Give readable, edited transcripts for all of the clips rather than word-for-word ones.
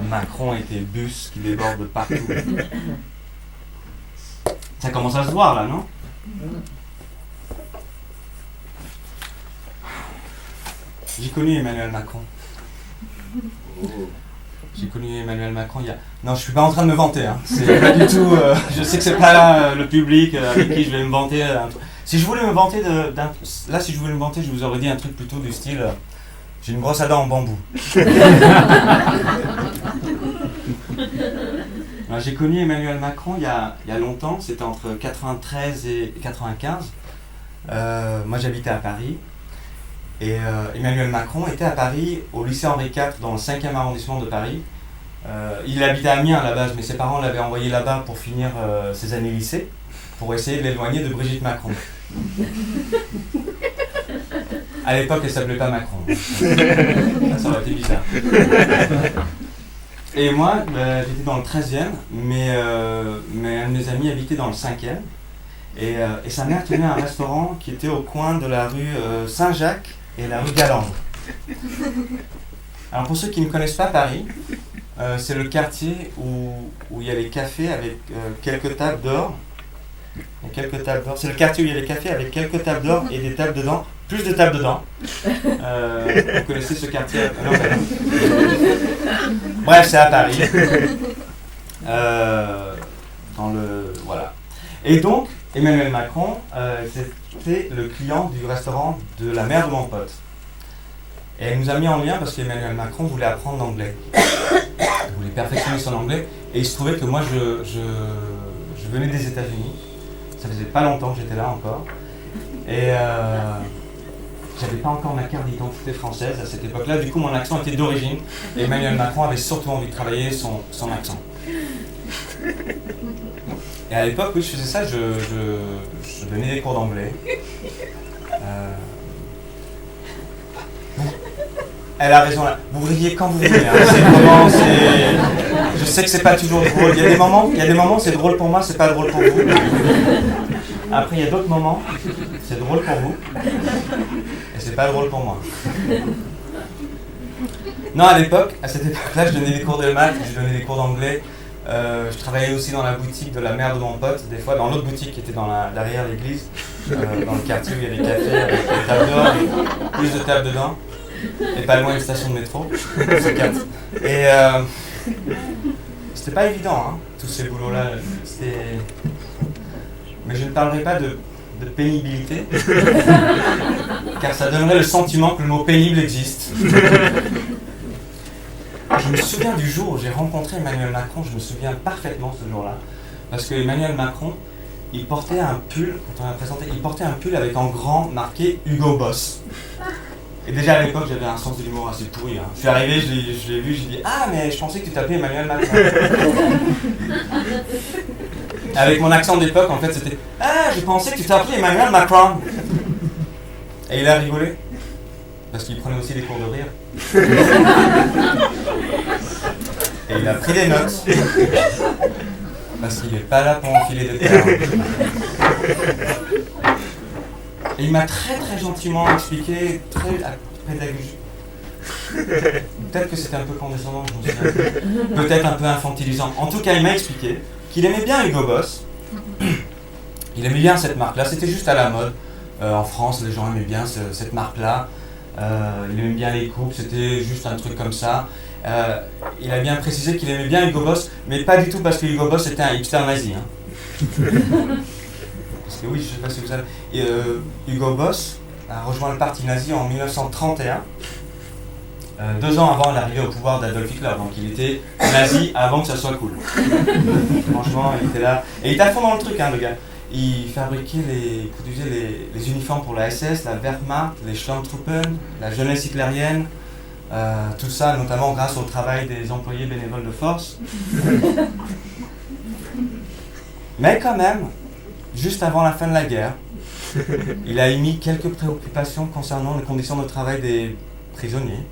Macron et tes bus qui débordent de partout. Ça commence à se voir là, non? J'ai connu Emmanuel Macron. J'ai connu Emmanuel Macron il y a... Non, je suis pas en train de me vanter. Hein. C'est pas du tout... je sais que c'est pas là le public avec qui je vais me vanter. Si je voulais me vanter Là, si je voulais me vanter, je vous aurais dit un truc plutôt du style... j'ai une brosse à dents en bambou. Alors, j'ai connu Emmanuel Macron il y a longtemps. C'était entre 93 et 95. Moi, j'habitais à Paris. Et Emmanuel Macron était à Paris, au lycée Henri IV, dans le 5e arrondissement de Paris. Il habitait à Amiens à la base, mais ses parents l'avaient envoyé là-bas pour finir ses années lycée, pour essayer de l'éloigner de Brigitte Macron. À l'époque, elle ne s'appelait pas Macron. Ça aurait été bizarre. Et moi, j'étais dans le 13e, mais un de mes amis habitait dans le 5e. Et sa mère tenait un restaurant qui était au coin de la rue Saint-Jacques et la rue Galande. Alors pour ceux qui ne connaissent pas Paris, c'est le quartier où il y a les cafés avec quelques tables d'or. C'est le quartier où il y a les cafés avec quelques tables d'or et des tables dedans. Plus de tables dedans. Vous connaissez ce quartier? Non. Bref, c'est à Paris. Voilà. Et donc, Emmanuel Macron, c'était le client du restaurant de la mère de mon pote. Et elle nous a mis en lien parce qu'Emmanuel Macron voulait apprendre l'anglais. Il voulait perfectionner son anglais. Et il se trouvait que moi, je venais des États-Unis. Ça faisait pas longtemps que j'étais là encore. Et j'avais pas encore ma carte d'identité française à cette époque-là. Du coup, mon accent était d'origine. Et Emmanuel Macron avait surtout envie de travailler son accent. Et à l'époque, oui, je faisais ça, je donnais des cours d'anglais. Elle a raison là. Vous riez quand vous voulez. Hein. Je sais que c'est pas toujours drôle. Il y a des moments c'est drôle pour moi, c'est pas drôle pour vous. Après, il y a d'autres moments, c'est drôle pour vous. Et c'est pas drôle pour moi. Non, à cette époque-là, je donnais des cours de maths, je donnais des cours d'anglais. Je travaillais aussi dans la boutique de la mère de mon pote, des fois dans l'autre boutique qui était derrière l'église, dans le quartier où il y a des cafés avec des tables d'or, plus de tables dedans, et pas loin d'une station de métro. Et c'était pas évident, hein, tous ces boulots-là. Mais je ne parlerai pas de pénibilité, car ça donnerait le sentiment que le mot pénible existe. Je me souviens du jour où j'ai rencontré Emmanuel Macron, je me souviens parfaitement ce jour-là. Parce que Emmanuel Macron, il portait un pull, quand on l'a présenté, il portait un pull avec en grand marqué Hugo Boss. Et déjà à l'époque, j'avais un sens de l'humour assez pourri. Hein. Je suis arrivé, je l'ai vu, j'ai dit « Ah, mais je pensais que tu t'appelais Emmanuel Macron. » Avec mon accent d'époque, en fait, c'était « Ah, je pensais que tu t'appelais Emmanuel Macron. » Et il a rigolé. Parce qu'il prenait aussi des cours de rire. Et il a pris des notes. Parce qu'il n'est pas là pour enfiler des termes. Et il m'a très très gentiment expliqué, très pédagogique. Peut-être que c'était un peu condescendant, je me souviens. Peut-être un peu infantilisant. En tout cas, il m'a expliqué qu'il aimait bien Hugo Boss. Il aimait bien cette marque-là. C'était juste à la mode. En France, les gens aimaient bien cette marque-là. Il aimait bien les coupes, c'était juste un truc comme ça. Il a bien précisé qu'il aimait bien Hugo Boss, mais pas du tout parce que Hugo Boss était un hipster nazi. Hein. Parce que oui, je ne sais pas si vous savez. Hugo Boss a rejoint le parti nazi en 1931, 2 ans avant l'arrivée au pouvoir d'Adolf Hitler. Donc il était nazi avant que ça soit cool. Franchement, il était là. Et il était à fond dans le truc, hein, le gars. Il produisait les uniformes pour la SS, la Wehrmacht, les Sturmtruppen, la jeunesse hitlérienne, tout ça notamment grâce au travail des employés bénévoles de force. Mais quand même, juste avant la fin de la guerre, il a émis quelques préoccupations concernant les conditions de travail des prisonniers.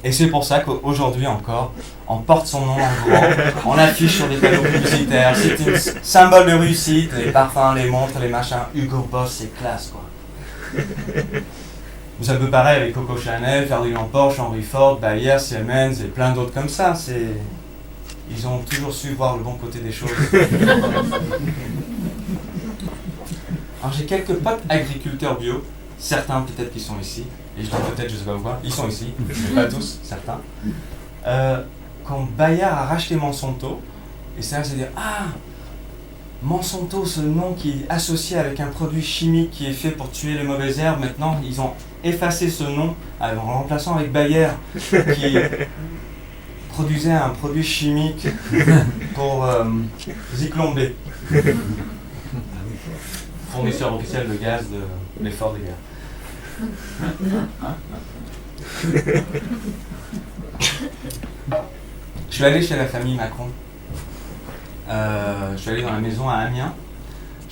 Et c'est pour ça qu'aujourd'hui encore, on porte son nom en grand, on affiche sur des panneaux publicitaires, c'est un symbole de réussite, les parfums, les montres, les machins. Hugo Boss, c'est classe, quoi. C'est un peu pareil avec Coco Chanel, Ferdinand Porsche, Henry Ford, Bayer, Siemens et plein d'autres comme ça. Ils ont toujours su voir le bon côté des choses. Alors j'ai quelques potes agriculteurs bio, certains peut-être qui sont ici, et je dis peut-être, je sais pas pourquoi, ils sont ici, mais pas tous, certains. Quand Bayer a racheté Monsanto, et c'est là c'est dire, ah, Monsanto, ce nom qui est associé avec un produit chimique qui est fait pour tuer les mauvaises herbes, maintenant ils ont effacé ce nom en remplaçant avec Bayer, qui produisait un produit chimique pour Zyklon B, fournisseur officiel de gaz de l'effort de guerre. Je suis allé chez la famille Macron. Je suis allé dans la maison à Amiens.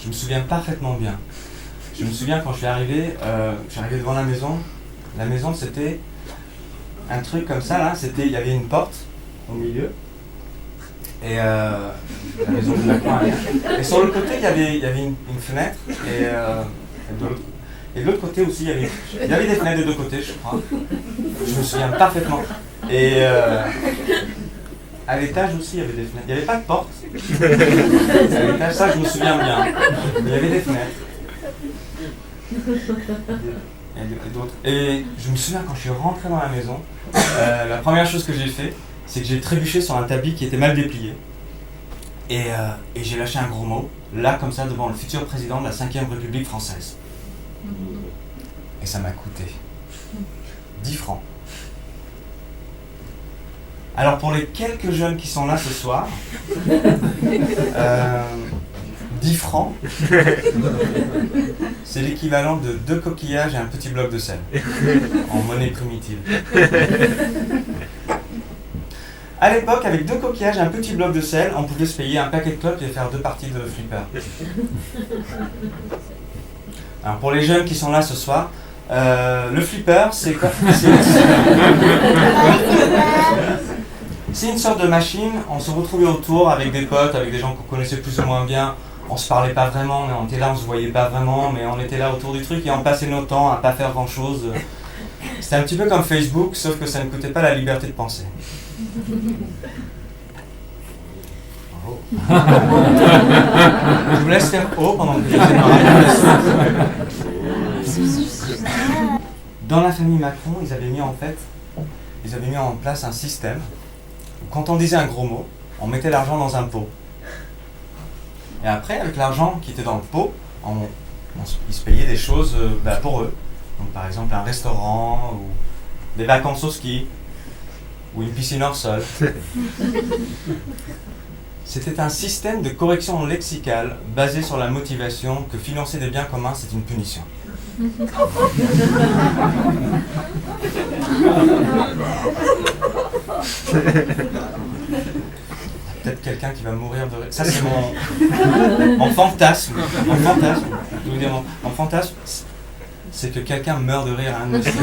Je me souviens parfaitement bien. Je me souviens quand je suis arrivé devant la maison. La maison, c'était un truc comme ça, là. Il y avait une porte au milieu. Et la maison de Macron à Amiens. Et sur le côté, il y avait une fenêtre. Et de l'autre côté aussi, il y avait des fenêtres de deux côtés, je crois. Je me souviens parfaitement. Et à l'étage aussi, il y avait des fenêtres. Il n'y avait pas de porte. À l'étage, ça, je me souviens bien. Il y avait des fenêtres. Et d'autres. Et je me souviens quand je suis rentré dans la maison, la première chose que j'ai fait, c'est que j'ai trébuché sur un tapis qui était mal déplié. Et j'ai lâché un gros mot, là, comme ça, devant le futur président de la 5e République française. Et ça m'a coûté 10 francs. Alors pour les quelques jeunes qui sont là ce soir, 10 francs, c'est l'équivalent de 2 coquillages et un petit bloc de sel, en monnaie primitive. À l'époque, avec 2 coquillages et un petit bloc de sel, on pouvait se payer un paquet de clopes et faire 2 parties de flipper. Alors pour les jeunes qui sont là ce soir, le flipper, c'est quoi? C'est une sorte de machine, on se retrouvait autour avec des potes, avec des gens qu'on connaissait plus ou moins bien. On se parlait pas vraiment, mais on était là, on se voyait pas vraiment, mais on était là autour du truc et on passait notre temps à pas faire grand chose. C'était un petit peu comme Facebook, sauf que ça ne coûtait pas la liberté de penser. Bravo. Je vous laisse faire haut pendant que j'essaie de me rappeler. Dans la famille Macron, ils avaient mis en place un système. Quand on disait un gros mot, on mettait l'argent dans un pot. Et après, avec l'argent qui était dans le pot, ils se payaient des choses pour eux. Donc, par exemple, un restaurant, ou des vacances au ski, ou une piscine hors sol. C'était un système de correction lexicale basé sur la motivation que financer des biens communs, c'est une punition. Peut-être quelqu'un qui va mourir de rire. Ça, c'est mon fantasme. Je veux dire, mon fantasme, c'est que quelqu'un meurt de rire à un de mes stages.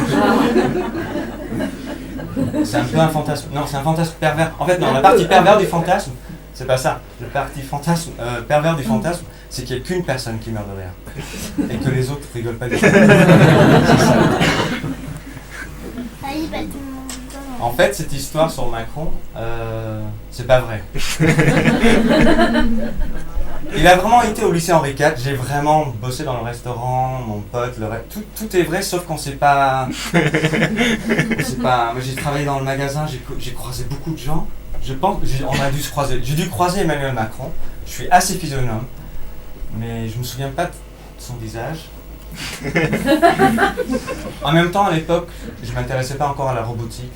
C'est un peu un fantasme. Non, c'est un fantasme pervers. En fait, non, la partie pervers du fantasme, c'est pas ça. La partie pervers du fantasme, c'est qu'il n'y a qu'une personne qui meurt de rire. Et que les autres rigolent pas du tout. C'est ça. En fait, cette histoire sur Macron, c'est pas vrai. Il a vraiment été au lycée Henri IV, j'ai vraiment bossé dans le restaurant, mon pote, tout est vrai, sauf qu'on sait pas... Moi, j'ai travaillé dans le magasin, j'ai croisé beaucoup de gens. Je pense qu'on a dû se croiser. J'ai dû croiser Emmanuel Macron, je suis assez physionome, mais je me souviens pas de son visage. En même temps, à l'époque, je ne m'intéressais pas encore à la robotique.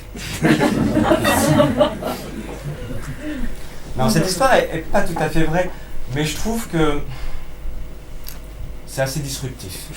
Non, cette histoire est pas tout à fait vraie, mais je trouve que c'est assez disruptif.